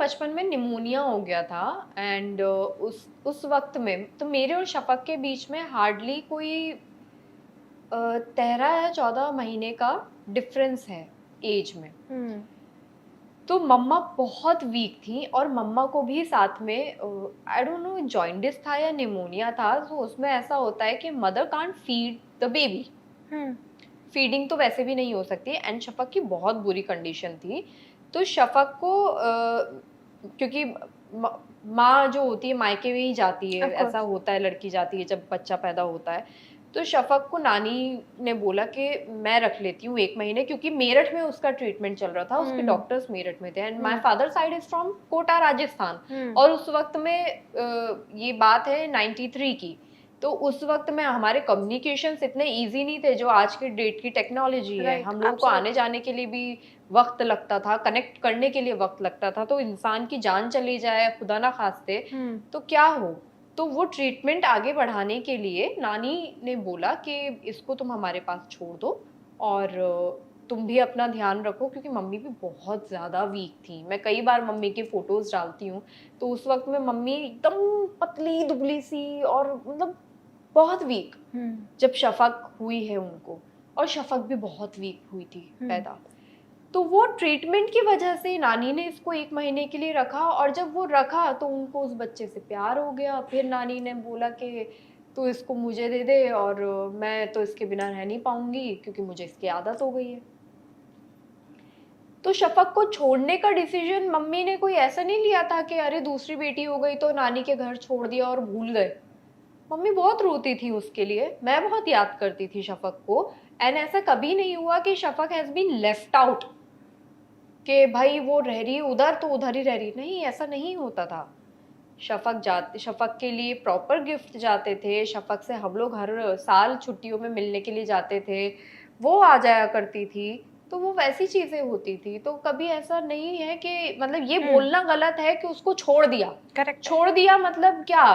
बचपन में निमोनिया हो गया था एंड उस वक्त में तो मेरे और शफक के बीच में हार्डली कोई 13 या 14 महीने का डिफरेंस है एज में। तो मम्मा बहुत वीक थी और मम्मा को भी साथ में आई डोंट नो जॉइंडिस था या निमोनिया था। तो उसमें ऐसा होता है कि mother can't feed the baby, feeding तो वैसे भी नहीं हो सकती एंड शफक की बहुत बुरी कंडीशन थी। तो शफक को क्योंकि माँ जो होती है मायके में ही जाती है, ऐसा होता है, लड़की जाती है जब बच्चा पैदा होता है। तो शफक को नानी ने बोला कि मैं रख लेती हूँ 1 महीने, क्योंकि मेरठ में उसका ट्रीटमेंट चल रहा था, उसके डॉक्टर्स मेरठ में थे and my father side is from Kota Rajasthan. और उस वक्त में ये बात है 93 की। तो उस वक्त में हमारे कम्युनिकेशंस इतने इजी नहीं थे जो आज के डेट की टेक्नोलॉजी है। हम लोगों को आने जाने के लिए भी वक्त लगता था, कनेक्ट करने के लिए वक्त लगता था। तो इंसान की जान चली जाए खुदा ना खास्ते तो क्या हो। तो वो ट्रीटमेंट आगे बढ़ाने के लिए नानी ने बोला कि इसको तुम हमारे पास छोड़ दो और तुम भी अपना ध्यान रखो, क्योंकि मम्मी भी बहुत ज़्यादा वीक थी। मैं कई बार मम्मी की फोटोज डालती हूँ तो उस वक्त में मम्मी एकदम पतली दुबली सी और मतलब बहुत वीक जब शफक हुई है उनको, और शफक भी बहुत वीक हुई थी पैदा। तो वो ट्रीटमेंट की वजह से नानी ने इसको 1 महीने के लिए रखा और जब वो रखा तो उनको उस बच्चे से प्यार हो गया। फिर नानी ने बोला कि तू इसको मुझे दे दे और मैं तो इसके बिना रह नहीं पाऊंगी क्योंकि मुझे इसकी आदत हो गई है। तो शफक को छोड़ने का डिसीजन मम्मी ने कोई ऐसा नहीं लिया था कि अरे दूसरी बेटी हो गई तो नानी के घर छोड़ दिया और भूल गए। मम्मी बहुत रोती थी उसके लिए, मैं बहुत याद करती थी शफक को। एंड ऐसा कभी नहीं हुआ कि Shafaq has been left out, कि भाई वो रह रही है उधर तो उधर ही रह रही, नहीं, ऐसा नहीं होता था। शफक के लिए प्रॉपर गिफ्ट जाते थे, शफक से हम लोग हर साल छुट्टियों में मिलने के लिए जाते थे, वो आ जाया करती थी। तो वो वैसी चीजें होती थी। तो कभी ऐसा नहीं है कि मतलब ये बोलना गलत है कि उसको छोड़ दिया। करेक्ट, छोड़ दिया मतलब क्या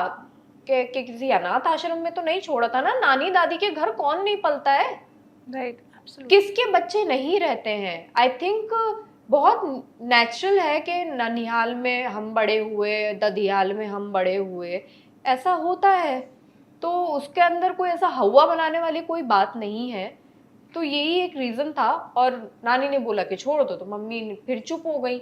कि किसी अनाथ आश्रम में तो नहीं छोड़ा था ना। नानी दादी के घर कौन नहीं पलता है, राइट, किसके बच्चे नहीं रहते हैं। आई थिंक बहुत नेचुरल है कि ननिहाल में हम बड़े हुए, ददियाल में हम बड़े हुए, ऐसा होता है। तो उसके अंदर कोई ऐसा हवा बनाने वाली कोई बात नहीं है। तो यही एक रीजन था और नानी ने बोला कि छोड़ दो तो मम्मी फिर चुप हो गई।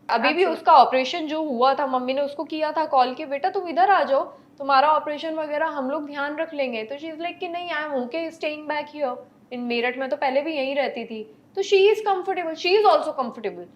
अभी भी उसका ऑपरेशन जो हुआ था मम्मी ने उसको किया था कॉल के, बेटा तुम इधर आ जाओ, तुम्हारा ऑपरेशन वगैरह हम लोग ध्यान रख लेंगे। तो शी इज लाइक कि नहीं, I am okay staying back here in Meerut में, तो पहले भी यहीं रहती थी। तो she is comfortable, she is also comfortable.